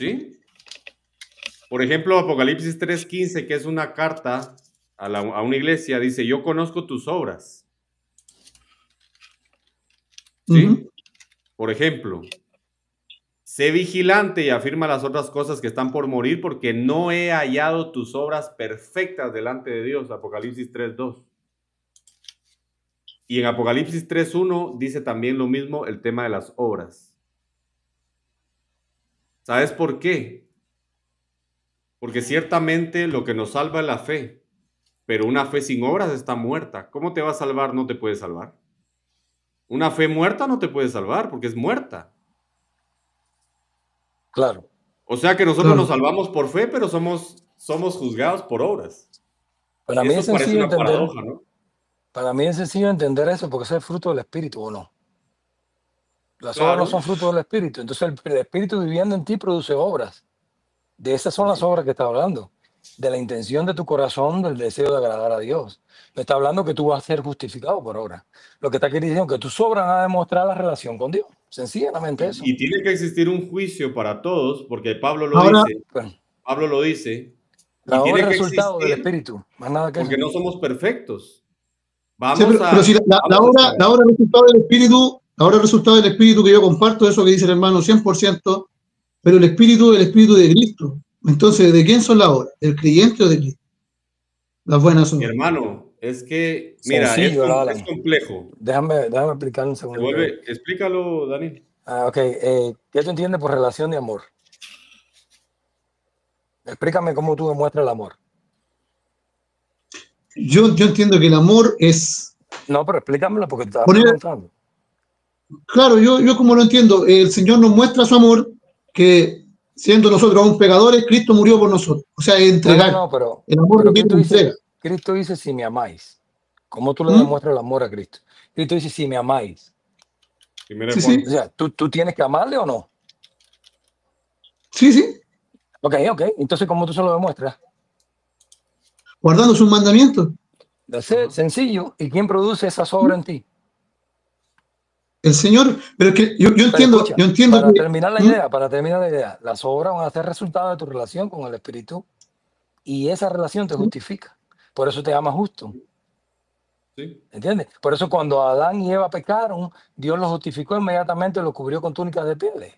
¿Sí? Por ejemplo, Apocalipsis 3:15, que es una carta a una iglesia, dice, yo conozco tus obras. ¿Sí? Por ejemplo, sé vigilante y afirma las otras cosas que están por morir, porque no he hallado tus obras perfectas delante de Dios. Apocalipsis 3:2. Y en Apocalipsis 3:1 dice también lo mismo, el tema de las obras. ¿Sabes por qué? Porque ciertamente lo que nos salva es la fe, pero una fe sin obras está muerta. ¿Cómo te va a salvar? No te puede salvar. Una fe muerta no te puede salvar porque es muerta. Claro. O sea que nosotros nos salvamos por fe, pero somos juzgados por obras. Para mí es Eso parece sencillo una entender. paradoja, ¿no? Para mí es sencillo entender eso porque es el fruto del Espíritu, ¿o no? Las obras no Claro. son fruto del Espíritu. Entonces el Espíritu viviendo en ti produce obras. De esas son las obras que está hablando. De la intención de tu corazón, del deseo de agradar a Dios. Me está hablando que tú vas a ser justificado por obra. Lo que está queriendo que tus obras van a demostrar la relación con Dios. Sencillamente eso. Y tiene que existir un juicio para todos, porque Pablo lo Ahora, dice. Bueno, Pablo lo dice. Y la obra tiene es que resultado del existir Espíritu. Más nada que porque eso. no somos perfectos. sí, pero si la obra resultado del Espíritu, la obra resultado del Espíritu que yo comparto, eso que dice el hermano 100%, pero el Espíritu es el Espíritu de Cristo. Entonces, ¿de quién son las obras? ¿Del creyente o de Cristo? Las buenas Mi obras. hermano, es que, mira, Sencillo, es Alan. complejo. Déjame explicar un segundito. Explícalo, Dani. Ok, ¿qué tú entiendes por relación de amor? Explícame cómo tú demuestras el amor. Yo entiendo que el amor es No, pero explícamelo porque te estaba poner, preguntando. claro, yo como lo entiendo, el Señor nos muestra su amor, que siendo nosotros aún pecadores, Cristo murió por nosotros. O sea, es entregar. No, pero El amor requiere entrega. Cristo dice si me amáis. ¿Cómo tú le ¿Mm? demuestras el amor a Cristo? Cristo dice si me amáis. Primero Sí, Juan. sí. O sea, ¿tú tienes que amarle o no? Sí, sí. Ok. Entonces, ¿cómo tú se lo demuestras? Guardando sus mandamientos. Sencillo. ¿Y quién produce esas obras en ti? El Señor, pero es que yo Pero entiendo, escucha, que. para terminar la idea, las obras van a ser resultado de tu relación con el Espíritu y esa relación te justifica. Por eso te llama justo. Sí. ¿Entiendes? Por eso cuando Adán y Eva pecaron, Dios los justificó inmediatamente, los cubrió con túnicas de pieles,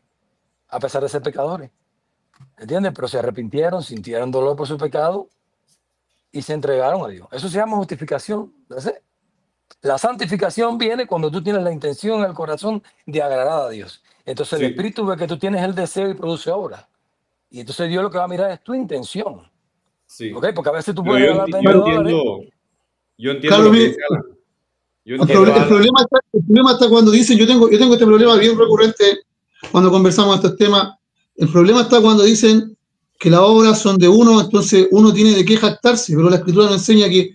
a pesar de ser pecadores. ¿Entiendes? Pero se arrepintieron, sintieron dolor por su pecado y se entregaron a Dios. Eso se llama justificación. ¿Ves? La santificación viene cuando tú tienes la intención en el corazón de agradar a Dios. Entonces el Sí. Espíritu ve que tú tienes el deseo y produce obra. Y entonces Dios lo que va a mirar es tu intención. Sí. ¿Ok? Porque a veces tú Pero puedes regalar $20. yo entiendo Claro, lo que dice Alan. Yo el entiendo, Alan. problema está cuando dicen, yo tengo este problema bien recurrente cuando conversamos estos temas. El problema está cuando dicen que las obras son de uno, entonces uno tiene de qué jactarse, pero la Escritura nos enseña que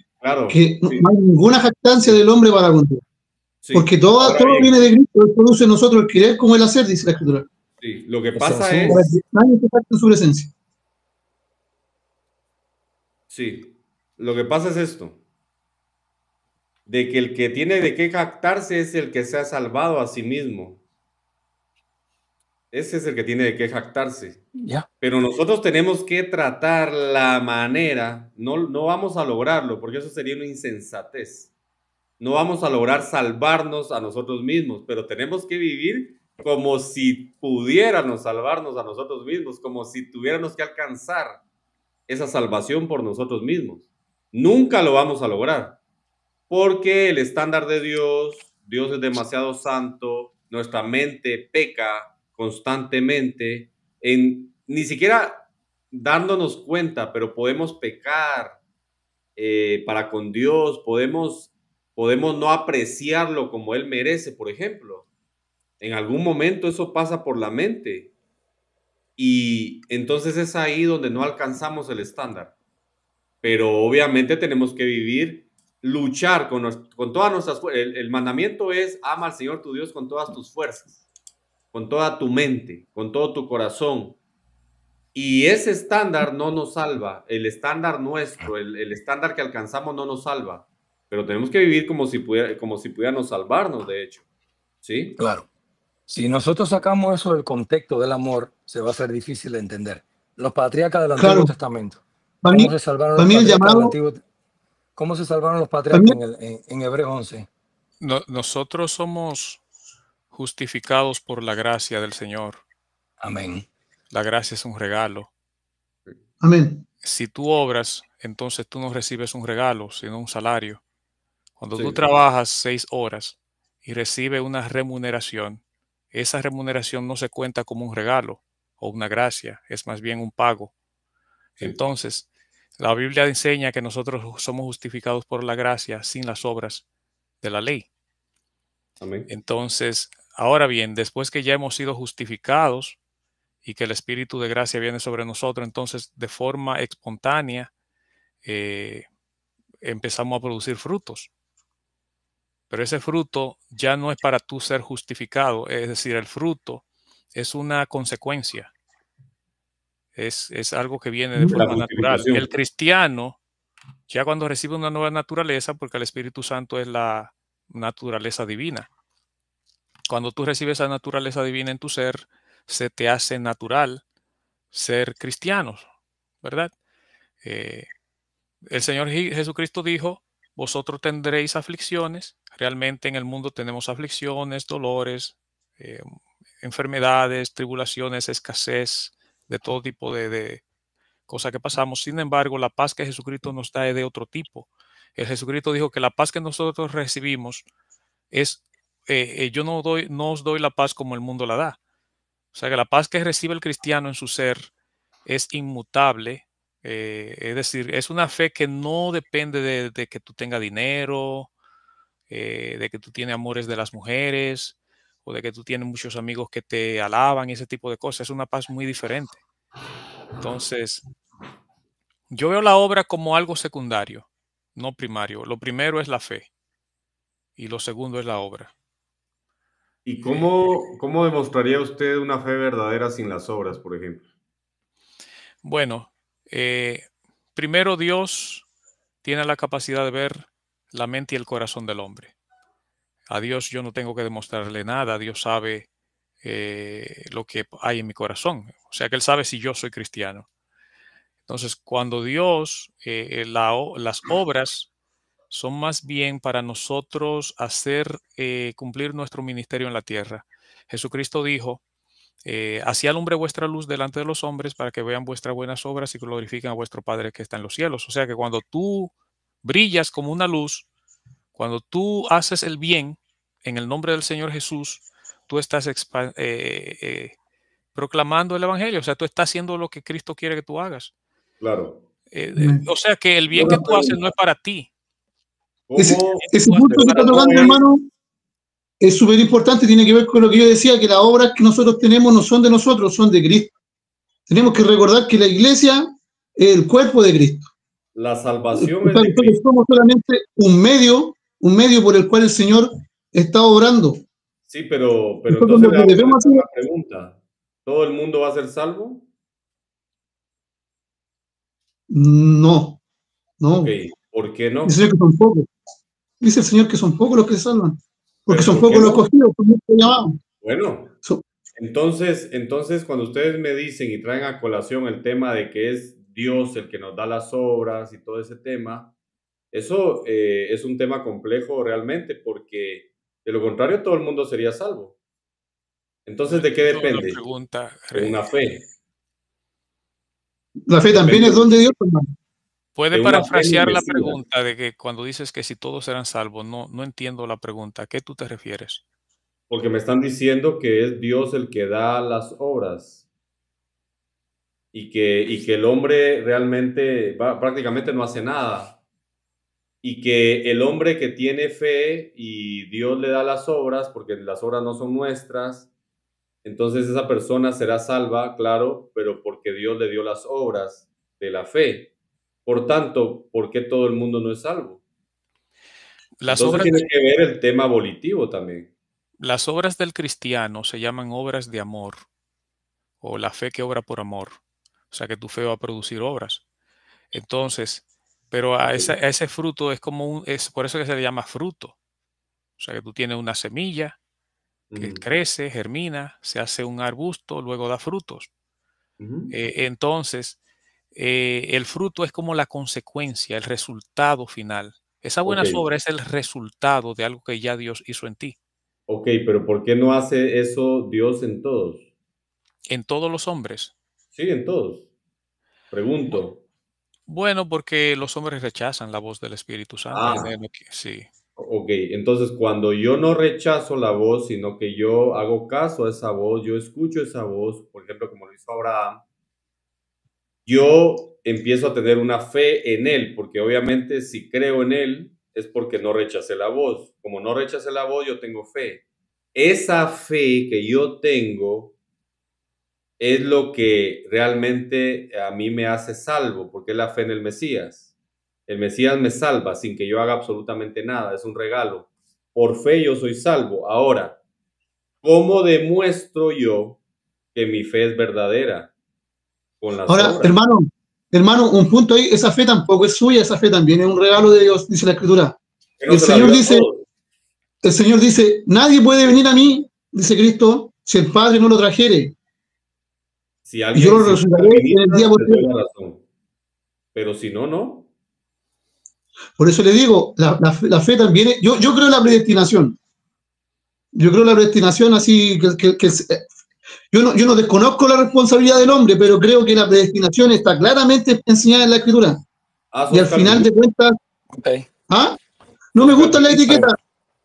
no hay ninguna jactancia del hombre para con Dios. Sí. Porque todo viene de Cristo, Él produce en nosotros el querer como el hacer, dice la Escritura. Sí, lo que pasa sencillo. es... en su presencia. Sí, lo que pasa es esto. De que el que tiene de qué jactarse es el que se ha salvado a sí mismo. Ese es el que tiene de qué jactarse. Ya. Pero nosotros tenemos que tratar la manera, no vamos a lograrlo, porque eso sería una insensatez. No vamos a lograr salvarnos a nosotros mismos, pero tenemos que vivir como si pudiéramos salvarnos a nosotros mismos, como si tuviéramos que alcanzar esa salvación por nosotros mismos. Nunca lo vamos a lograr, porque el estándar de Dios es demasiado santo, nuestra mente peca constantemente, ni siquiera dándonos cuenta, pero podemos pecar para con Dios, podemos no apreciarlo como Él merece, por ejemplo. En algún momento eso pasa por la mente y entonces es ahí donde no alcanzamos el estándar. Pero obviamente tenemos que vivir, luchar con todas nuestras fuerzas. El mandamiento es: ama al Señor tu Dios con todas tus fuerzas, con toda tu mente, con todo tu corazón. Y ese estándar no nos salva. El estándar nuestro, el estándar que alcanzamos no nos salva. Pero tenemos que vivir como si pudiéramos salvarnos, de hecho. ¿Sí? Claro. Si nosotros sacamos eso del contexto del amor, se va a hacer difícil de entender. Los patriarcas del Antiguo Claro, Testamento. para mí, ¿Cómo se salvaron para los mí el patriarcas del llamado, Antiguo? ¿Cómo se salvaron los para mí, patriarcas en Hebreos 11? Nosotros somos justificados por la gracia del Señor. Amén. La gracia es un regalo. amén. Si tú obras, entonces tú no recibes un regalo, sino un salario. Cuando tú Sí, trabajas 6 horas y recibes una remuneración, esa remuneración no se cuenta como un regalo o una gracia, es más bien un pago. sí. Entonces, la Biblia enseña que nosotros somos justificados por la gracia sin las obras de la ley. Amén. Entonces, ahora bien, después que ya hemos sido justificados y que el Espíritu de gracia viene sobre nosotros, entonces de forma espontánea eh, empezamos a producir frutos. Pero ese fruto ya no es para tú ser justificado, es decir, el fruto es una consecuencia, es algo que viene de De la forma natural. justificación. El cristiano, ya cuando recibe una nueva naturaleza, porque el Espíritu Santo es la naturaleza divina, cuando tú recibes esa naturaleza divina en tu ser, se te hace natural ser cristianos, ¿verdad? Eh, el Señor Jesucristo dijo, vosotros tendréis aflicciones. Realmente en el mundo tenemos aflicciones, dolores, eh, enfermedades, tribulaciones, escasez, de todo tipo de cosas que pasamos. Sin embargo, la paz que Jesucristo nos da es de otro tipo. El Jesucristo dijo que la paz que nosotros recibimos es, yo no os doy la paz como el mundo la da. O sea que la paz que recibe el cristiano en su ser es inmutable, es decir, es una fe que no depende de que tú tengas dinero, de que tú tienes amores de las mujeres o de que tú tienes muchos amigos que te alaban y ese tipo de cosas. Es una paz muy diferente. Entonces, yo veo la obra como algo secundario, no primario. Lo primero es la fe y lo segundo es la obra. ¿Y Eh, cómo demostraría usted una fe verdadera sin las obras, por ejemplo? bueno, eh, primero Dios tiene la capacidad de ver la mente y el corazón del hombre. A Dios yo no tengo que demostrarle nada, Dios sabe lo que hay en mi corazón, o sea que Él sabe si yo soy cristiano. Entonces, cuando Dios, las obras son más bien para nosotros hacer cumplir nuestro ministerio en la tierra. Jesucristo dijo, así alumbre vuestra luz delante de los hombres para que vean vuestras buenas obras y glorifiquen a vuestro Padre que está en los cielos. O sea que cuando tú brillas como una luz, cuando tú haces el bien en el nombre del Señor Jesús, tú estás proclamando el Evangelio, o sea, tú estás haciendo lo que Cristo quiere que tú hagas. Claro. Amén. O sea, que el bien Una que tú haces no pregunta. es para ti, Ese, el ¿Cómo, bien que ese tú haces punto es que para está el cómo tocando, Padre. es? hermano, es súper importante, tiene que ver con lo que yo decía, que las obras que nosotros tenemos no son de nosotros, son de Cristo. Tenemos que recordar que la iglesia es el cuerpo de Cristo. La O salvación es sea, de nosotros Cristo. somos solamente un medio por el cual el Señor está obrando. Sí, pero Nosotros entonces lo le que hago debemos hacer, una pregunta. ¿Todo el mundo va a ser salvo? no, Ok, no. ¿por qué Dice el no? Señor que son pocos. Dice el Señor que son pocos los que se salvan, porque ¿Pero son por qué pocos los no? escogidos, son muchos los llamados. Bueno, So- entonces cuando ustedes me dicen y traen a colación el tema de que es Dios el que nos da las obras y todo ese tema, eso es un tema complejo realmente porque de lo contrario todo el mundo sería salvo. No Entonces, ¿de qué entiendo la depende? pregunta. De una fe. la fe también es Depende don de Dios, hermano. ¿Puede de una fe en el parafrasear la Mesías. pregunta de que cuando dices que si todos serán salvos? No entiendo la pregunta. ¿A qué tú te refieres? Porque me están diciendo que es Dios el que da las obras y que el hombre realmente prácticamente no hace nada. Y que el hombre que tiene fe y Dios le da las obras, porque las obras no son nuestras, entonces esa persona será salva, claro, pero porque Dios le dio las obras de la fe. Por tanto, ¿por qué todo el mundo no es salvo? Las Entonces obras, tiene que ver el tema volitivo también. las obras del cristiano se llaman obras de amor o la fe que obra por amor. O sea que tu fe va a producir obras. Entonces, pero a, Ok. a ese fruto es como es por eso que se le llama fruto. O sea que tú tienes una semilla que crece, germina, se hace un arbusto, luego da frutos. Entonces, el fruto es como la consecuencia, el resultado final. Esa buena Ok, obra es el resultado de algo que ya Dios hizo en ti, ok, pero ¿por qué no hace eso Dios en todos? en todos los hombres. Sí, en todos. Bu- Pregunto. Bueno, porque los hombres rechazan la voz del Espíritu Santo. Ah, Sí. ok, entonces cuando yo no rechazo la voz, sino que yo hago caso a esa voz, yo escucho esa voz, por ejemplo, como lo hizo Abraham, yo empiezo a tener una fe en él, porque obviamente si creo en él es porque no rechacé la voz. Como no rechacé la voz, yo tengo fe. Esa fe que yo tengo es lo que realmente a mí me hace salvo, porque es la fe en el Mesías. El Mesías me salva sin que yo haga absolutamente nada, es un regalo. Por fe yo soy salvo. Ahora, ¿cómo demuestro yo que mi fe es verdadera? Con las Ahora, obras. hermano, un punto ahí, esa fe tampoco es suya, esa fe también es un regalo de Dios, dice la Escritura. Que Y no se la dio a todos. el Señor dice, nadie puede venir a mí, dice Cristo, si el Padre no lo trajere, Si y yo alguien, lo si son resucitaré en el día calvinistas, les doy posterior. la razón. Pero si no, no. Por eso le digo, la fe también, yo creo en la predestinación. Yo creo en la predestinación así, yo no desconozco la responsabilidad del hombre, pero creo que la predestinación está claramente enseñada en la Escritura. Ah, Y al sos final de calvinista. cuentas, Ok. ¿ah? No me Sos gusta la calvinista. etiqueta,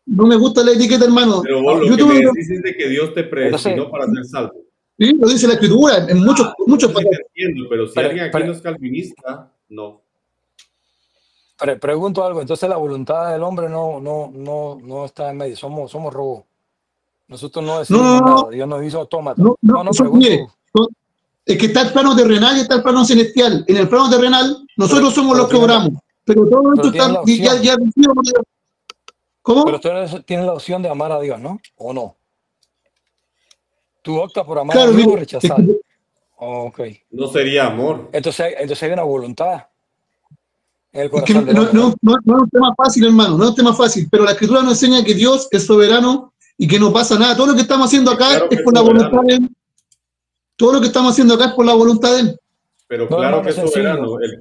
no me gusta la etiqueta, hermano. Pero vos No, lo Yo que me tuve, decís es de que Dios te entonces, predestinó para ser salvo. sí, lo dice la Escritura en Ah, muchos entonces sí te pasajes. entiendo, pero si pre- alguien aquí no pre- es calvinista, no. pregunto algo, entonces la voluntad del hombre no está en medio, somos robots. Nosotros no No, decidimos no, nada, Dios nos hizo autómatas. no, no, No, mire, pregunto, es que está el plano terrenal y está el plano celestial. En el plano terrenal, pero, nosotros somos pero los que tienen oramos, pero todo esto pero tienen está la opción, ya decidido por Dios. pero ¿Cómo? ustedes tienen la opción de amar a Dios, ¿no? ¿O no? Tú optas por amar a Claro, Dios o mire, rechazarlo. Ok. No sería amor. Entonces hay una voluntad en el es que corazón del hombre, ¿no? no es un tema fácil, hermano, no es un tema fácil, pero la Escritura nos enseña que Dios es soberano y que no pasa nada. Todo lo que estamos haciendo Sí, acá claro que es es por la voluntad soberano, de Él. Todo lo que estamos haciendo acá es por la voluntad de Él. pero No, claro hermano, que es es sencillo. soberano. Dios, Dios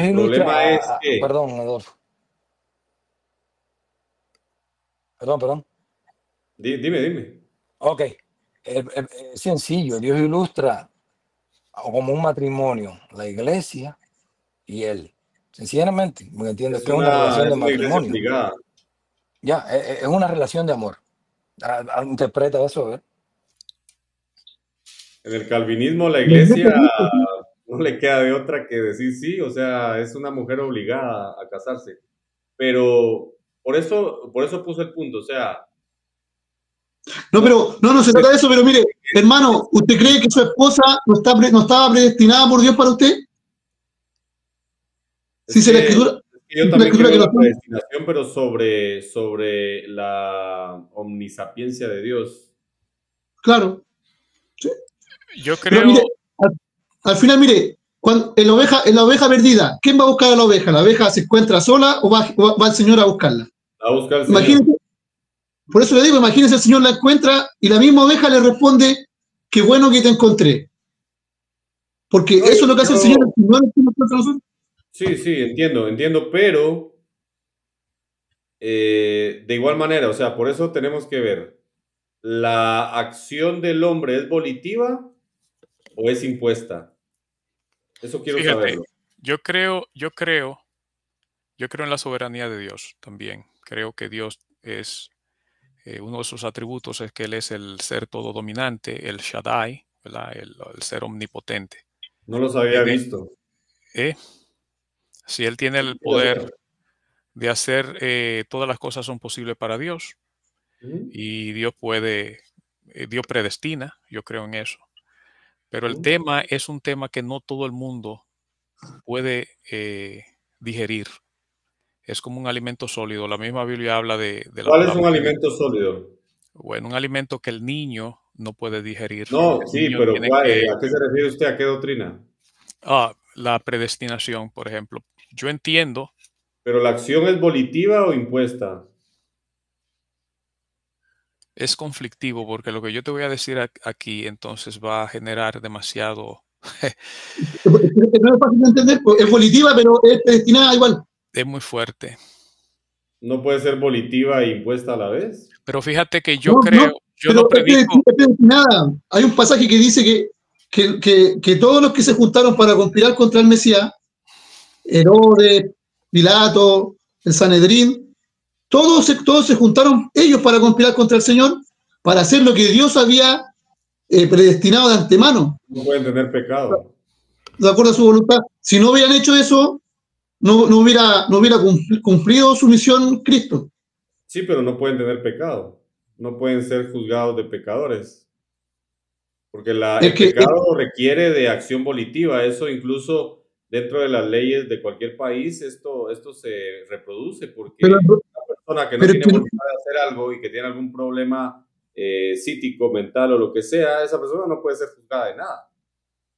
El problema ilustra, es que, perdón, Adolfo, perdón. dime. Ok, es sencillo, Dios ilustra como un matrimonio, la iglesia y él. Sencillamente, ¿me entiendes? Que es una relación de Es una iglesia matrimonio. obligada. Ya, es una relación de amor. Interpreta eso, ¿ver? En el calvinismo la La iglesia iglesia dice, sí. no le queda de otra que decir sí, o sea, es una mujer obligada a casarse. Pero por eso puse el punto, o sea, No, no, pero no se trata de eso, pero mire, hermano, ¿usted cree que su esposa no estaba predestinada por Dios para usted? Si dice es que yo la también escritura creo que en no la son, predestinación, pero sobre la omnisapiencia de Dios. claro. Sí. Yo Pero creo, mire, al, al final, mire, en la oveja perdida, ¿quién va a buscar a la oveja? ¿La oveja se encuentra sola o va el Señor a buscarla? La busca el Señor. Imagínese, por eso le digo, imagínese el Señor la encuentra y la misma oveja le responde, qué bueno que te encontré. Porque No, eso es lo que hace el Señor, el Señor es el que nos encuentra a nosotros. sí, entiendo, pero de igual manera, o sea, por eso tenemos que ver, ¿la acción del hombre es volitiva o es impuesta? Eso quiero fíjate, saberlo. yo creo, yo creo, yo creo en la soberanía de Dios también. Creo que Dios es, uno de sus atributos es que Él es el ser todo dominante, el Shaddai, ¿verdad? El ser omnipotente. No los había En e- visto. eh, si Él tiene el poder de hacer, todas las cosas son posibles para Dios Ujú, y Dios puede, Dios predestina, yo creo en eso. Pero el ujú. tema es un tema que no todo el mundo puede digerir. Es como un alimento sólido. La misma Biblia habla de la ¿Cuál es un palabra de Dios. alimento sólido? Bueno, un alimento que el niño no puede digerir. No, El sí, niño pero tiene que... ¿a qué se refiere usted? ¿A qué doctrina? La predestinación, por ejemplo. Yo entiendo, ¿Pero la acción es volitiva o impuesta? Es conflictivo porque lo que yo te voy a decir aquí entonces va a generar demasiado, No es fácil de entender, pues, es volitiva, pero es predestinada igual. es muy fuerte. No puede ser volitiva e impuesta a la vez. Pero fíjate que yo No, creo, no, yo no pero predico, es predestinada. Hay un pasaje que dice que todos los que se juntaron para conspirar contra el Mesías, Herodes, Pilato, el Sanedrín, todos se juntaron ellos para conspirar contra el Señor, para hacer lo que Dios había predestinado de antemano, No pueden tener pecado. de acuerdo a su voluntad. Si no hubieran hecho eso, no hubiera cumplido su misión Cristo. Sí, pero no pueden tener pecado. No pueden ser juzgados de pecadores. Porque el pecado requiere de acción volitiva. Eso incluso dentro de las leyes de cualquier país, esto se reproduce porque la persona que no tiene voluntad de hacer algo y que tiene algún problema psíquico, mental o lo que sea, esa persona no puede ser juzgada de nada.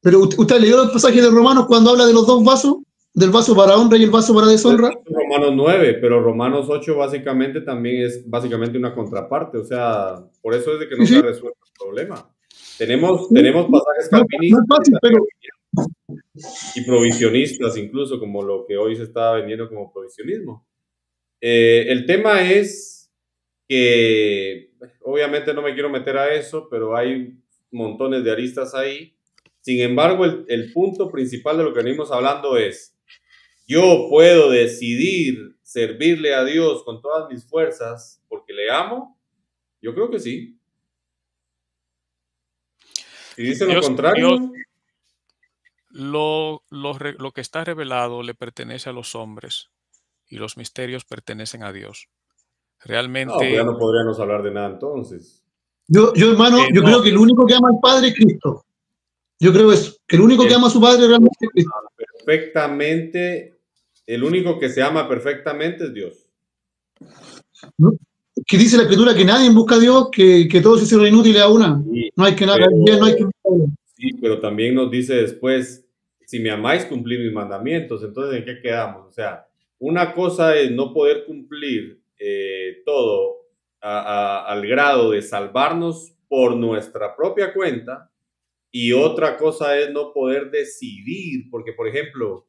Pero usted leyó el pasaje de Romanos cuando habla de los dos vasos, del vaso para honra y el vaso para deshonra. Romanos 9, pero Romanos 8 básicamente también es básicamente una contraparte. O sea, por eso es de que no se ha resuelto el problema. Tenemos pasajes calvinistas y provisionistas, incluso como lo que hoy se está vendiendo como provisionismo. El tema es que, obviamente no me quiero meter a eso, pero hay montones de aristas ahí. Sin embargo, el punto principal de lo que venimos hablando es, yo puedo decidir servirle a Dios con todas mis fuerzas porque le amo. Yo creo que sí. Si dicen lo contrario, lo que está revelado le pertenece a los hombres y los misterios pertenecen a Dios. Realmente. No, pues ya no podríamos hablar de nada entonces. Yo hermano, yo creo que el único que ama al Padre es Cristo. Yo creo eso, que el único que ama a su Padre realmente es Cristo. Perfectamente, el único que se ama perfectamente es Dios. ¿No? Que dice la Escritura que nadie busca a Dios, que todos se hicieron inútiles a una. Sí, no hay que nada, no hay que. Sí, pero también nos dice después, si me amáis, cumplid mis mandamientos. Entonces, ¿en qué quedamos? O sea, una cosa es no poder cumplir todo al grado de salvarnos por nuestra propia cuenta, y otra cosa es no poder decidir, porque, por ejemplo,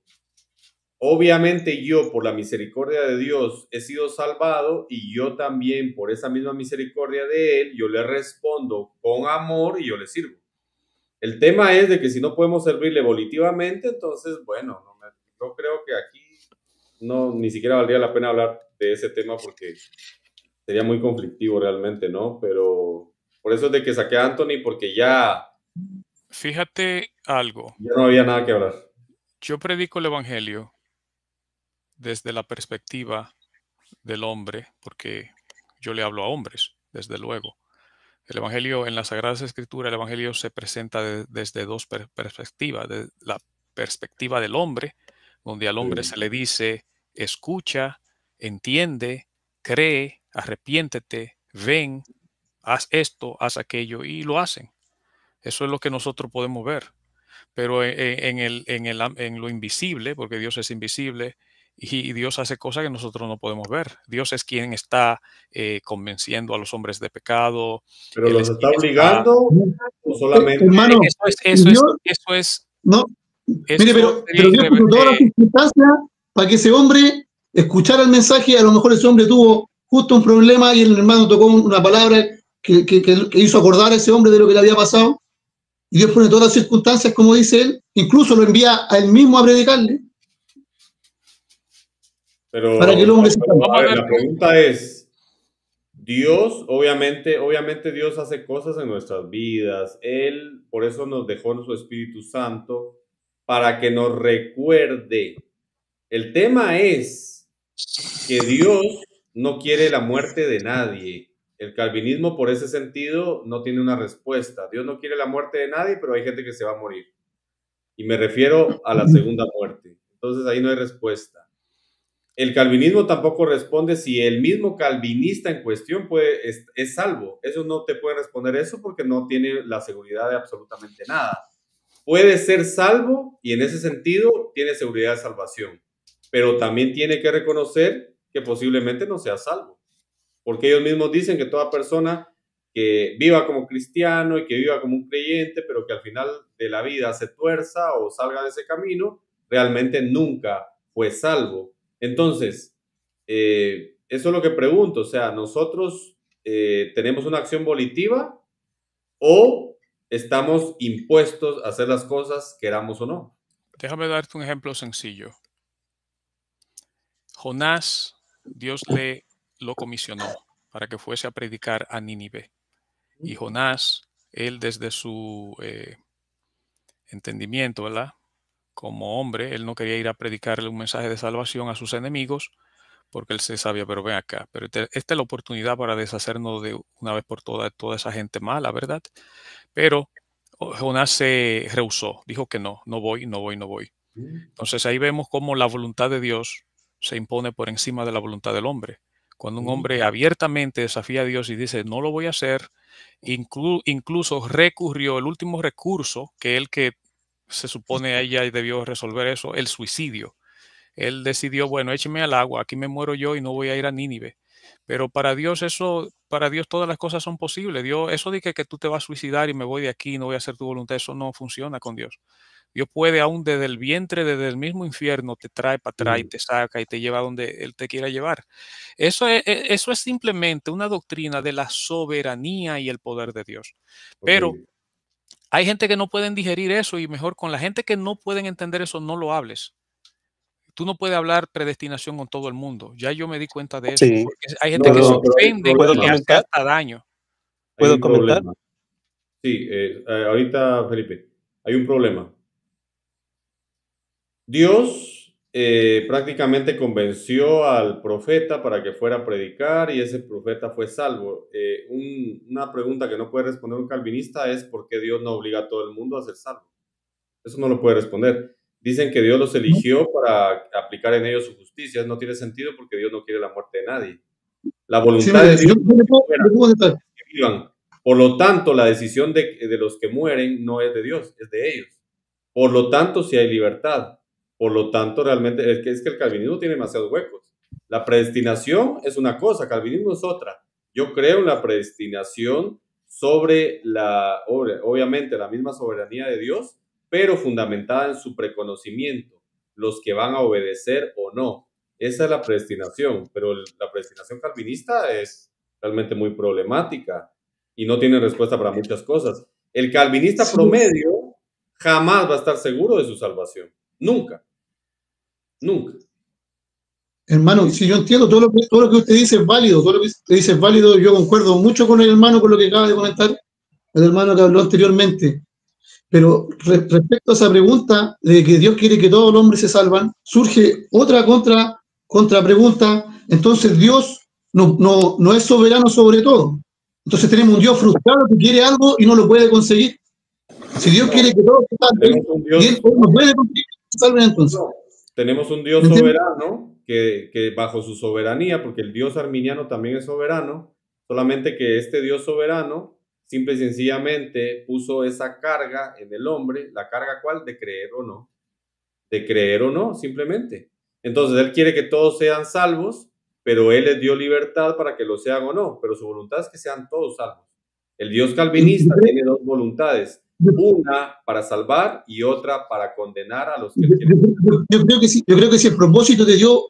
obviamente yo, por la misericordia de Dios, he sido salvado, y yo también, por esa misma misericordia de Él, yo le respondo con amor y yo le sirvo. El tema es de que si no podemos servirle volitivamente, entonces, bueno, yo creo que aquí ni siquiera valdría la pena hablar de ese tema porque sería muy conflictivo realmente, ¿no? Pero por eso es de que saqué a Anthony, porque ya... Fíjate algo. Ya no había nada que hablar. Yo predico el Evangelio desde la perspectiva del hombre, porque yo le hablo a hombres, desde luego. El Evangelio, en las Sagradas Escrituras, el Evangelio se presenta desde dos perspectivas. De la perspectiva del hombre, donde al hombre se le dice, escucha, entiende, cree, arrepiéntete, ven, haz esto, haz aquello, y lo hacen. Eso es lo que nosotros podemos ver. Pero en lo invisible, porque Dios es invisible, y Dios hace cosas que nosotros no podemos ver. Dios es quien está convenciendo a los hombres de pecado. Pero los está obligando o solamente. Hermano, eso es. No, mire, pero Dios puso todas las circunstancias para que ese hombre escuchara el mensaje. A lo mejor ese hombre tuvo justo un problema y el hermano tocó una palabra que hizo acordar a ese hombre de lo que le había pasado. Y Dios pone todas las circunstancias, como dice él, incluso lo envía a él mismo a predicarle. Pero para que el hombre la pregunta es, Dios, obviamente Dios hace cosas en nuestras vidas. Él, por eso nos dejó en su Espíritu Santo, para que nos recuerde. El tema es que Dios no quiere la muerte de nadie. El calvinismo, por ese sentido, no tiene una respuesta. Dios no quiere la muerte de nadie, pero hay gente que se va a morir. Y me refiero a la segunda muerte. Entonces ahí no hay respuesta. El calvinismo tampoco responde si el mismo calvinista en cuestión es salvo. Eso no te puede responder eso porque no tiene la seguridad de absolutamente nada. Puede ser salvo y en ese sentido tiene seguridad de salvación, pero también tiene que reconocer que posiblemente no sea salvo, porque ellos mismos dicen que toda persona que viva como cristiano y que viva como un creyente, pero que al final de la vida se tuerza o salga de ese camino, realmente nunca fue salvo. Entonces, eso es lo que pregunto, o sea, nosotros tenemos una acción volitiva o estamos impuestos a hacer las cosas, queramos o no. Déjame darte un ejemplo sencillo. Jonás, Dios lo comisionó para que fuese a predicar a Nínive. Y Jonás, él desde su entendimiento, ¿verdad? Como hombre, él no quería ir a predicarle un mensaje de salvación a sus enemigos, porque él se sabía, pero ven acá, pero esta es la oportunidad para deshacernos de una vez por todas toda esa gente mala, ¿verdad? Pero Jonás se rehusó, dijo que no, no voy. Entonces ahí vemos cómo la voluntad de Dios se impone por encima de la voluntad del hombre. Cuando un hombre abiertamente desafía a Dios y dice, no lo voy a hacer, incluso recurrió el último recurso, que él que se supone ella debió resolver eso, el suicidio. Él decidió, bueno, écheme al agua, aquí me muero yo y no voy a ir a Nínive. Pero para Dios para Dios todas las cosas son posibles. Dios, eso de que tú te vas a suicidar y me voy de aquí y no voy a hacer tu voluntad, eso no funciona con Dios. Dios puede aún desde el vientre, desde el mismo infierno, te trae para atrás y te saca y te lleva donde Él te quiera llevar. Eso es simplemente una doctrina de la soberanía y el poder de Dios. Pero hay gente que no pueden digerir eso y mejor con la gente que no pueden entender eso, no lo hables. Tú no puedes hablar predestinación con todo el mundo. Ya yo me di cuenta de eso. Sí. Porque hay gente que se ofende ¿Puedo y hace comentar? hasta daño. ¿Puedo comentar? Sí, ahorita, Felipe, hay un problema. Dios prácticamente convenció al profeta para que fuera a predicar y ese profeta fue salvo. Una pregunta que no puede responder un calvinista es ¿por qué Dios no obliga a todo el mundo a ser salvo? Eso no lo puede responder. Dicen que Dios los eligió para aplicar en ellos su justicia. No tiene sentido porque Dios no quiere la muerte de nadie. La voluntad de Dios es que vivan. Por lo tanto, la decisión de los que mueren no es de Dios, es de ellos. Por lo tanto, si hay libertad. Por lo tanto, realmente es que el calvinismo tiene demasiados huecos. La predestinación es una cosa, calvinismo es otra. Yo creo en la predestinación sobre obviamente la misma soberanía de Dios, pero fundamentada en su preconocimiento, los que van a obedecer o no. Esa es la predestinación, pero la predestinación calvinista es realmente muy problemática y no tiene respuesta para muchas cosas. El calvinista promedio jamás va a estar seguro de su salvación. Nunca. Nunca. Hermano, si yo entiendo todo lo que usted dice es válido, todo lo que usted dice es válido, yo concuerdo mucho con el hermano, con lo que acaba de comentar, el hermano que habló anteriormente. Pero respecto a esa pregunta de que Dios quiere que todos los hombres se salvan, surge otra contra pregunta. Entonces Dios no es soberano sobre todo. Entonces tenemos un Dios frustrado que quiere algo y no lo puede conseguir. Si Dios quiere que todos se salven, y Él no puede conseguir que se salven entonces. Tenemos un Dios soberano que bajo su soberanía, porque el Dios arminiano también es soberano, solamente que este Dios soberano simple y sencillamente puso esa carga en el hombre. ¿La carga cuál? De creer o no. De creer o no, simplemente. Entonces Él quiere que todos sean salvos, pero Él les dio libertad para que lo sean o no, pero su voluntad es que sean todos salvos. El Dios calvinista tiene dos voluntades, una para salvar y otra para condenar a los que quieren. Yo creo que si el propósito de Dios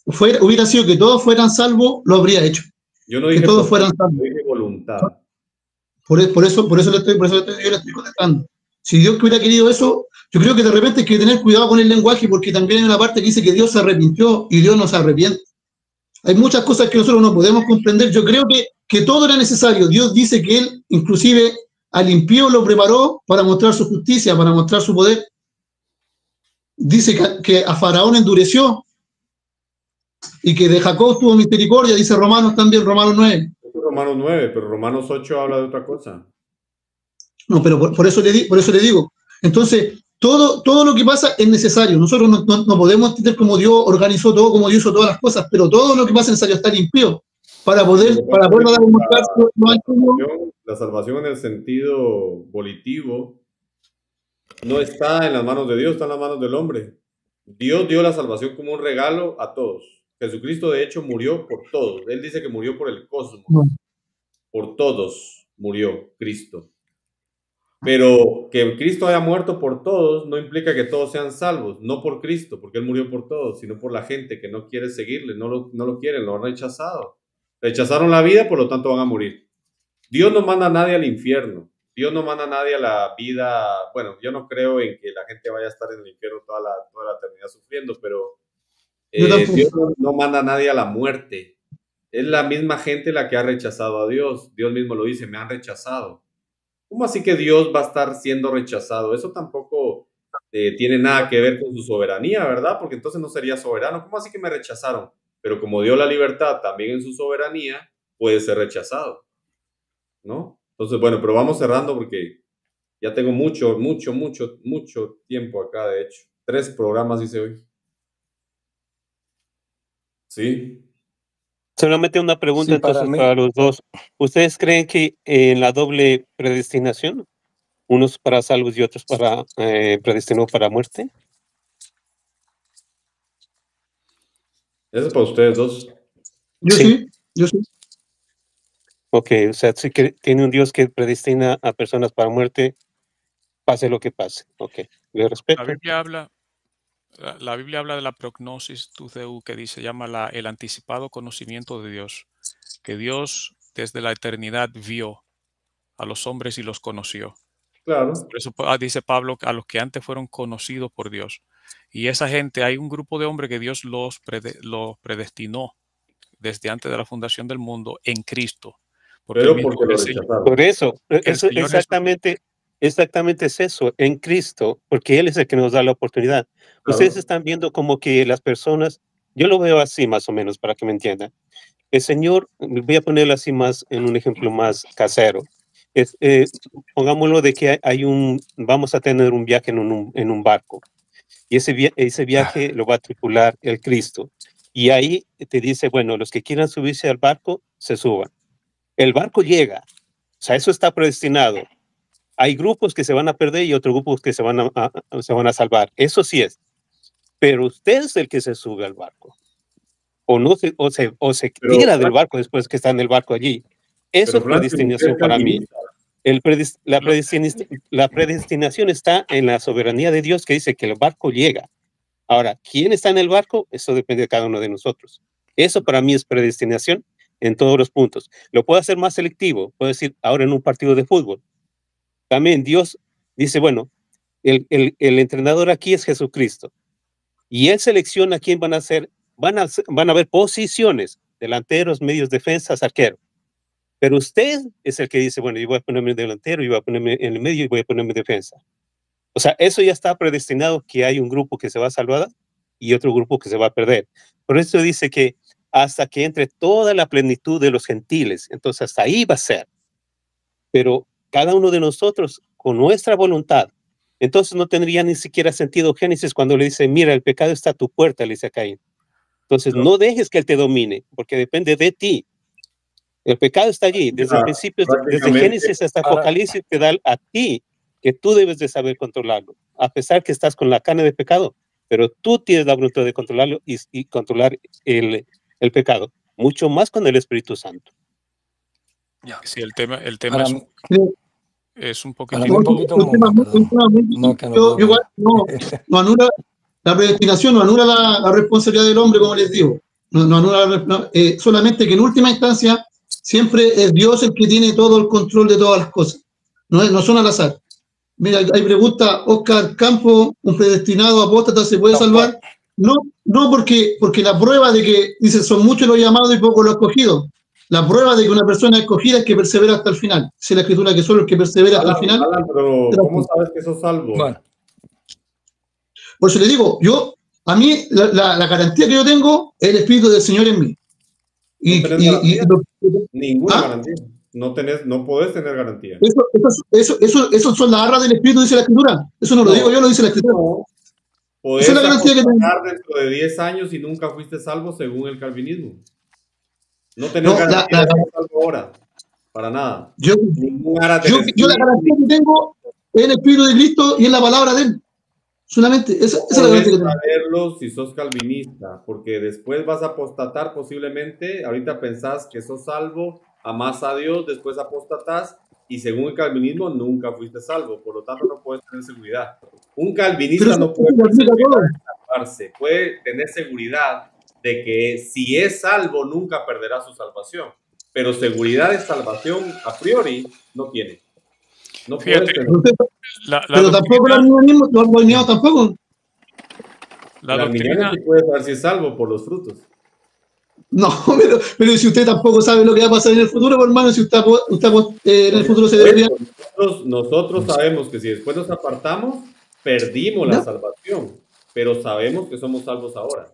hubiera sido que todos fueran salvos, lo habría hecho. Yo no dije que todos fueran salvos. Yo dije voluntad. Por eso yo le estoy contestando. Si Dios hubiera querido eso, yo creo que de repente hay que tener cuidado con el lenguaje, porque también hay una parte que dice que Dios se arrepintió y Dios no se arrepiente. Hay muchas cosas que nosotros no podemos comprender. Yo creo que todo era necesario. Dios dice que Él, inclusive, al impío lo preparó para mostrar su justicia, para mostrar su poder. Dice que a Faraón endureció y que de Jacob tuvo misericordia, dice Romanos también, Romanos 9. Romanos 9, pero Romanos 8 habla de otra cosa. No, pero por eso le digo. Entonces, todo lo que pasa es necesario. Nosotros no podemos entender cómo Dios organizó todo, cómo Dios hizo todas las cosas, pero todo lo que pasa es necesario estar limpio para poder demostrar la salvación en el sentido volitivo no está en las manos de Dios, está en las manos del hombre. Dios dio la salvación como un regalo a todos. Jesucristo, de hecho, murió por todos. Él dice que murió por el cosmos, por todos. murió Cristo. Pero que Cristo haya muerto por todos no implica que todos sean salvos, no por Cristo, porque Él murió por todos, sino por la gente que no quiere seguirle, no lo quieren, lo han rechazado. Rechazaron la vida, por lo tanto van a morir. Dios no manda a nadie al infierno, Dios no manda a nadie a la vida. Bueno, yo no creo en que la gente vaya a estar en el infierno toda la eternidad sufriendo, pero Dios no manda a nadie a la muerte. Es la misma gente la que ha rechazado a Dios. Dios mismo lo dice, me han rechazado. ¿Cómo así que Dios va a estar siendo rechazado? Eso tampoco tiene nada que ver con su soberanía, ¿verdad? Porque entonces no sería soberano. ¿Cómo así que me rechazaron? Pero como dio la libertad también en su soberanía, puede ser rechazado, ¿no? Entonces, bueno, pero vamos cerrando porque ya tengo mucho tiempo acá, de hecho. 3 programas hice hoy. ¿Sí? Solamente una pregunta Sí, entonces para los dos. ¿Ustedes creen que en la doble predestinación, unos para salvos y otros para predestinados para muerte? Eso es para ustedes dos. Yo sí, yo sí. Ok, o sea, sí que tiene un Dios que predestina a personas para muerte, pase lo que pase. Ok, le respeto. La Biblia habla de la prognosis tu Theou, que llama el anticipado conocimiento de Dios, que Dios desde la eternidad vio a los hombres y los conoció. Claro. Por eso dice Pablo, a los que antes fueron conocidos por Dios. Y esa gente, hay un grupo de hombres que Dios los predestinó desde antes de la fundación del mundo en Cristo. Pero porque lo rechazaron. Por eso exactamente es eso, en Cristo, porque Él es el que nos da la oportunidad. Claro. Ustedes están viendo como que las personas, yo lo veo así más o menos para que me entiendan. El Señor, voy a ponerlo así más en un ejemplo más casero. Pongámoslo de que vamos a tener un viaje en un barco, y ese viaje lo va a tripular el Cristo. Y ahí te dice, bueno, los que quieran subirse al barco, se suban. El barco llega, o sea, eso está predestinado. Hay grupos que se van a perder y otros grupos que se van a salvar. Eso sí es. Pero usted es el que se sube al barco. O se tira del barco después que está en el barco allí. Eso es predestinación para mí. La predestinación está en la soberanía de Dios, que dice que el barco llega. Ahora, ¿quién está en el barco? Eso depende de cada uno de nosotros. Eso para mí es predestinación en todos los puntos. Lo puedo hacer más selectivo. Puedo decir, ahora en un partido de fútbol. También Dios dice, bueno, el entrenador aquí es Jesucristo. Y Él selecciona quién van a ser. Van a haber posiciones, delanteros, medios, defensas, arquero. Pero usted es el que dice, bueno, yo voy a ponerme delantero, yo voy a ponerme en el medio y voy a ponerme defensa. O sea, eso ya está predestinado, que hay un grupo que se va a salvar y otro grupo que se va a perder. Por eso dice que hasta que entre toda la plenitud de los gentiles, entonces hasta ahí va a ser. Pero cada uno de nosotros, con nuestra voluntad, entonces no tendría ni siquiera sentido Génesis cuando le dice, mira, el pecado está a tu puerta, le dice a Caín. Entonces no dejes que él te domine, porque depende de ti. El pecado está allí, desde el principio, desde Génesis hasta Apocalipsis, te da a ti, que tú debes de saber controlarlo, a pesar que estás con la carne de pecado, pero tú tienes la voluntad de controlarlo y controlar el pecado, mucho más con el Espíritu Santo. Sí, el tema es un poquito... No anula la predestinación, no anula la responsabilidad del hombre, como les digo. No anula, solamente que en última instancia siempre es Dios el que tiene todo el control de todas las cosas. No son al azar. Mira, hay pregunta, Oscar Campo, ¿un predestinado apóstata se puede salvar? No, porque la prueba de que, dice, son muchos los llamados y pocos los escogidos. La prueba de que una persona escogida es que persevera hasta el final. Dice la Escritura que solo el que persevera hasta el final. Pero ¿cómo sabes que sos salvo? Bueno. Por eso le digo, a mí la garantía que yo tengo es el Espíritu del Señor en mí. Ninguna garantía. No podés tener garantía. Eso son las arras del Espíritu, dice la Escritura. Eso no lo digo yo, lo dice la Escritura. Podés apostar dentro de 10 años y nunca fuiste salvo según el calvinismo. No tenés garantía de ser salvo ahora. Para nada. Yo la garantía que tengo es el Espíritu de Cristo y en la palabra de Él. Solamente, esa es la garantía que tengo. Saberlo si sos calvinista, porque después vas a apostatar posiblemente. Ahorita pensás que sos salvo, amás a Dios, después apostatás y según el calvinismo nunca fuiste salvo, por lo tanto no puedes tener seguridad. Un calvinista no puede salvarse, puede tener seguridad de que si es salvo nunca perderá su salvación, pero seguridad de salvación a priori no tiene. No puede tener. Pero tampoco el arminianismo, tampoco. El arminiano sí puede saber si es salvo por los frutos. No, pero si usted tampoco sabe lo que va a pasar en el futuro, pues, hermano, si usted en el futuro se debería... Nosotros sabemos que si después nos apartamos, perdimos la salvación, pero sabemos que somos salvos ahora.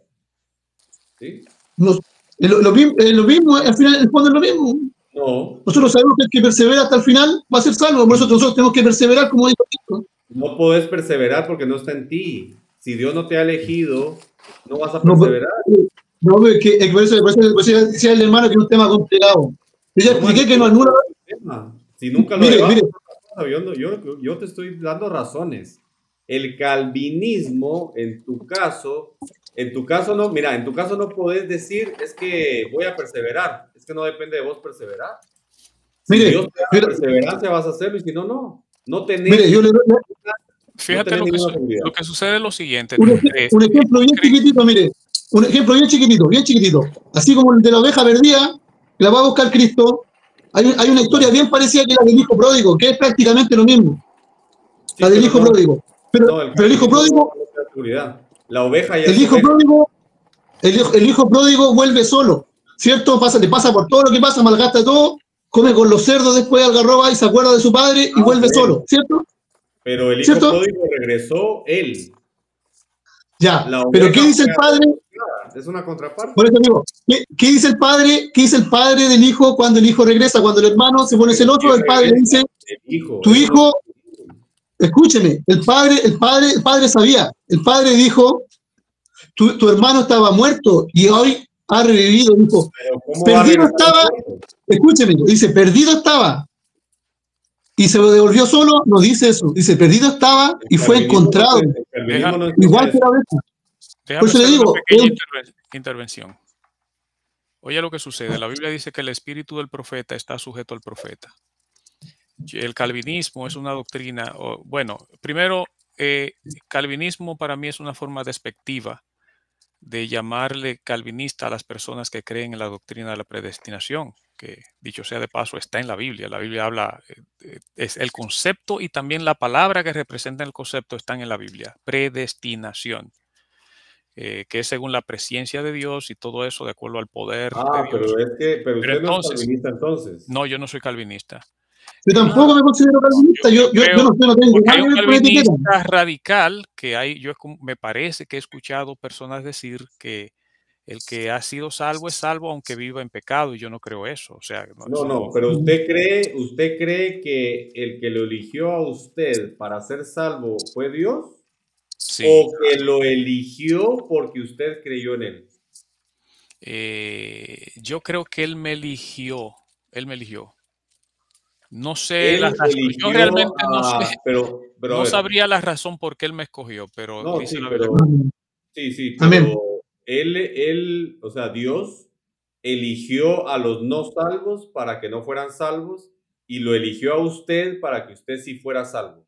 ¿Sí? Lo mismo, al final, en el fondo es lo mismo. No. Nosotros sabemos que el que persevera hasta el final va a ser salvo, por eso nosotros tenemos que perseverar, como dijo Cristo. No puedes perseverar porque no está en ti. Si Dios no te ha elegido, no vas a perseverar. No, por eso decía el hermano que es un tema complicado. Yo ya expliqué que no anula. Si nunca lo yo te estoy dando razones. El calvinismo, en tu caso no, mira, en tu caso no podés decir es que voy a perseverar. Es que no depende de vos perseverar. Si Dios te da perseverancia vas a hacerlo y si no, no. No tenés. Mire, fíjate lo que sucede es lo siguiente. Un ejemplo bien chiquitito, mire. Un ejemplo bien chiquitito. Así como el de la oveja perdida, que la va a buscar Cristo, hay una historia bien parecida que la del hijo pródigo, que es prácticamente lo mismo. La del hijo pródigo. Pero el hijo pródigo... La oveja ya el hijo pródigo vuelve solo, ¿cierto? Le pasa por todo lo que pasa, malgasta todo, come con los cerdos después de algarroba y se acuerda de su padre y vuelve solo, ¿cierto? Pero el hijo pródigo regresó él. Ya, pero ¿qué dice el padre? Es una contraparte. Por eso digo, ¿qué dice el padre? ¿Qué dice el padre del hijo cuando el hijo regresa? Cuando el hermano se pone celoso, el padre le dice, tu hijo, escúcheme, el padre sabía, el padre dijo, tu hermano estaba muerto y hoy ha revivido, dijo, perdido estaba, escúcheme, dice, perdido estaba y se lo devolvió solo, no dice eso, dice, perdido estaba y fue encontrado, igual que la oveja. Déjame hacer una pequeña intervención. Oye lo que sucede. La Biblia dice que el espíritu del profeta está sujeto al profeta. El calvinismo es una doctrina, primero, calvinismo para mí es una forma despectiva de llamarle calvinista a las personas que creen en la doctrina de la predestinación, que dicho sea de paso está en la Biblia. La Biblia habla, es el concepto y también la palabra que representa el concepto están en la Biblia, predestinación. Que es según la presciencia de Dios y todo eso de acuerdo al poder de Dios. Pero usted entonces, no es calvinista entonces. No, yo no soy calvinista. Yo tampoco me considero calvinista. Yo no tengo hay un calvinista radical que me parece que he escuchado personas decir que el que ha sido salvo es salvo aunque viva en pecado y yo no creo eso. O sea, pero usted cree que el que lo eligió a usted para ser salvo fue Dios. Sí. ¿O que lo eligió porque usted creyó en él? Yo creo que él me eligió. No sé la razón. Yo realmente no sé. No sabría la razón por qué él me escogió, pero no, dice sí, la pero él, o sea, Dios eligió a los no salvos para que no fueran salvos y lo eligió a usted para que usted sí fuera salvo.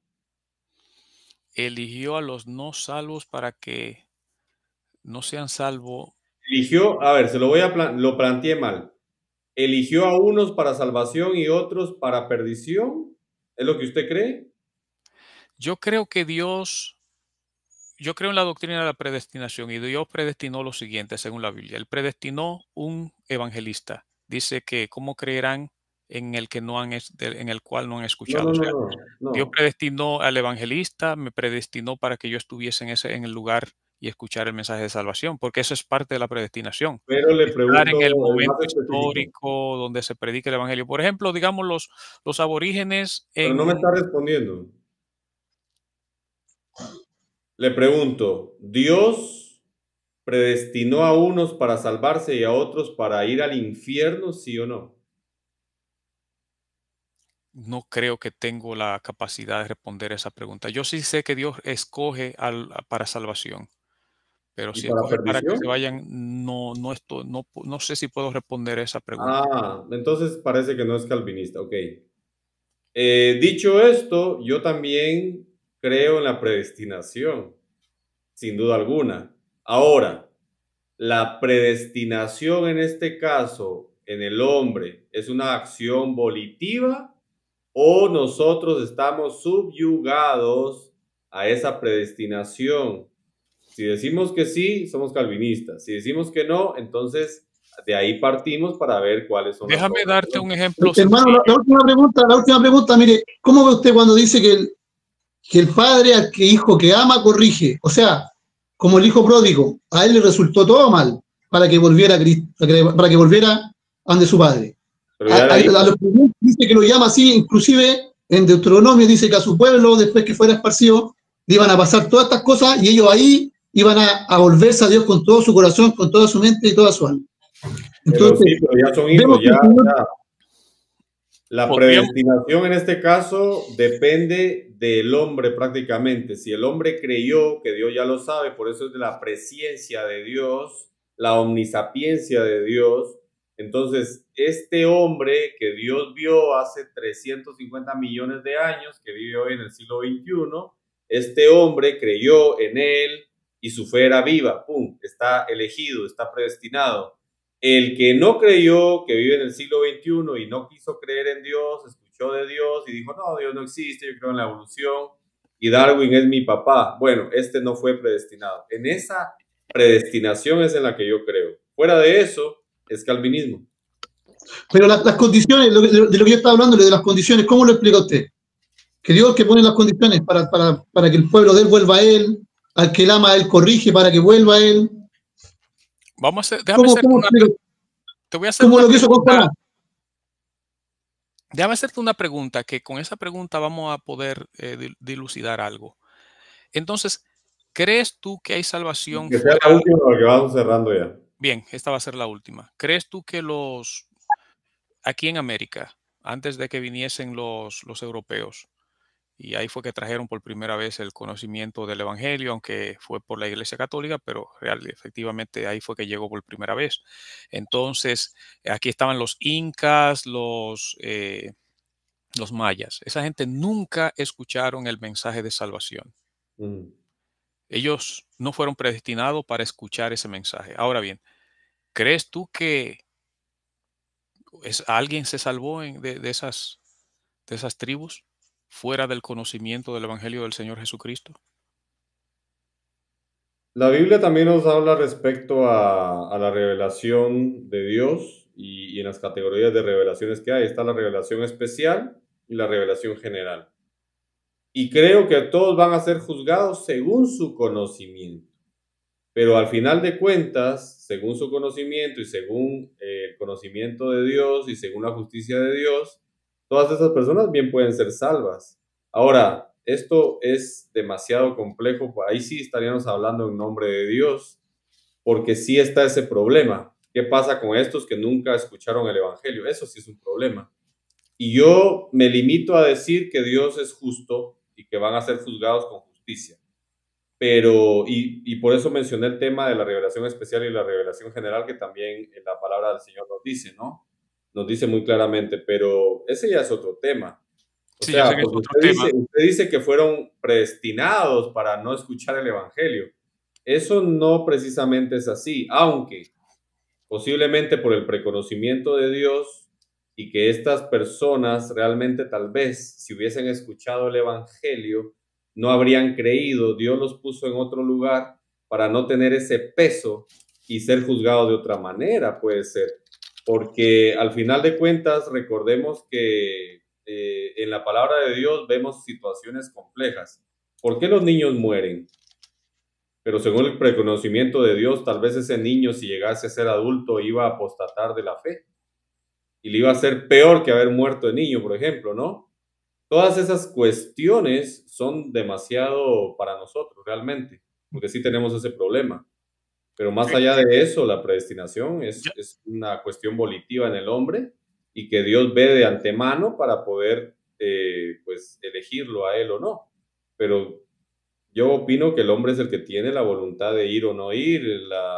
Eligió a los no salvos para que no sean salvos. Eligió, a ver, lo planteé mal. ¿Eligió a unos para salvación y otros para perdición? ¿Es lo que usted cree? Yo creo que yo creo en la doctrina de la predestinación y Dios predestinó lo siguiente según la Biblia. Él predestinó un evangelista. Dice que cómo creerán en el cual no han escuchado. Dios predestinó al evangelista, me predestinó para que yo estuviese en el lugar y escuchar el mensaje de salvación, porque eso es parte de la predestinación. Pero le pregunto, estar en el momento histórico donde se predica el evangelio. Por ejemplo, digamos los aborígenes. Pero no me está respondiendo. Le pregunto, ¿Dios predestinó a unos para salvarse y a otros para ir al infierno, sí o no? No creo que tengo la capacidad de responder esa pregunta. Yo sí sé que Dios escoge para salvación, pero si escoge para que se vayan, no sé si puedo responder esa pregunta. Entonces parece que no es calvinista, ok. Dicho esto, yo también creo en la predestinación, sin duda alguna. Ahora, la predestinación en este caso, en el hombre, ¿es una acción volitiva o nosotros estamos subyugados a esa predestinación? Si decimos que sí, somos calvinistas. Si decimos que no, entonces de ahí partimos para ver cuáles son las Déjame obras. darte un ejemplo Hermano, sencillo. la última pregunta, mire, ¿cómo ve usted cuando dice que el padre al que hijo que ama corrige? O sea, como el hijo pródigo, a él le resultó todo mal para que volviera a Cristo, para que volviera ante su padre. Pero ya era A hijo. los primeros dice que lo llama así, inclusive en Deuteronomio dice que a su pueblo, después que fuera esparcido, le iban a pasar todas estas cosas y ellos ahí iban a volverse a Dios con todo su corazón, con toda su mente y toda su alma. Pero Entonces, sí, pero ya son vemos hijos, que el Señor, ya. La Podríamos, predestinación en este caso depende del hombre prácticamente. Si el hombre creyó, que Dios ya lo sabe, por eso es de la presciencia de Dios, la omnisapiencia de Dios. Entonces, este hombre que Dios vio hace 350 millones de años, que vive hoy en el siglo XXI, este hombre creyó en él y su fe era viva. ¡Pum! Está elegido, está predestinado. El que no creyó, que vive en el siglo XXI y no quiso creer en Dios, escuchó de Dios y dijo, no, Dios no existe, yo creo en la evolución y Darwin es mi papá. Bueno, este no fue predestinado. En esa predestinación es en la que yo creo. Fuera de eso, es calvinismo. pero las condiciones, de lo que yo estaba hablando, de las condiciones, ¿cómo lo explica usted? Que Dios que pone las condiciones para que el pueblo de él vuelva a él, al que él ama a él corrige para que vuelva a él. vamos a hacer, ¿Cómo explica? te voy a hacer ¿Cómo una lo quiso pregunta. comparar? Déjame hacerte una pregunta, que con esa pregunta vamos a poder dilucidar algo. Entonces, ¿crees tú que hay salvación Que sea fuera? la última porque vamos cerrando ya. Bien, esta va a ser la última. ¿Crees tú que aquí en América, antes de que viniesen los europeos, y ahí fue que trajeron por primera vez el conocimiento del Evangelio, aunque fue por la Iglesia Católica, pero efectivamente ahí fue que llegó por primera vez? Entonces, aquí estaban los incas, los mayas. Esa gente nunca escucharon el mensaje de salvación. Ellos no fueron predestinados para escuchar ese mensaje. Ahora bien, ¿crees tú que alguien se salvó de esas tribus fuera del conocimiento del Evangelio del Señor Jesucristo? La Biblia también nos habla respecto a la revelación de Dios y en las categorías de revelaciones que hay. Está la revelación especial y la revelación general. Y creo que todos van a ser juzgados según su conocimiento. Pero al final de cuentas, según su conocimiento y según el conocimiento de Dios y según la justicia de Dios, todas esas personas bien pueden ser salvas. Ahora, esto es demasiado complejo, ahí sí estaríamos hablando en nombre de Dios, porque sí está ese problema. ¿Qué pasa con estos que nunca escucharon el Evangelio? Eso sí es un problema. Y yo me limito a decir que Dios es justo y que van a ser juzgados con justicia. Pero, y por eso mencioné el tema de la revelación especial y la revelación general, que también en la palabra del Señor nos dice, ¿no? Nos dice muy claramente, pero ese ya es otro tema. O Sí, yo sé sea, que es porque otro tema. usted dice que fueron predestinados para no escuchar el Evangelio. Eso no precisamente es así, aunque posiblemente por el preconocimiento de Dios y que estas personas realmente tal vez si hubiesen escuchado el Evangelio no habrían creído, Dios los puso en otro lugar para no tener ese peso y ser juzgados de otra manera, puede ser. Porque al final de cuentas recordemos que en la palabra de Dios vemos situaciones complejas. ¿Por qué los niños mueren? Pero según el preconocimiento de Dios, tal vez ese niño, si llegase a ser adulto, iba a apostatar de la fe. Y le iba a ser peor que haber muerto de niño, por ejemplo, ¿no? Todas esas cuestiones son demasiado para nosotros, realmente, porque sí tenemos ese problema. Pero más Sí, allá de eso, la predestinación ya. es una cuestión volitiva en el hombre y que Dios ve de antemano para poder, pues, elegirlo a él o no. Pero yo opino que el hombre es el que tiene la voluntad de ir o no ir,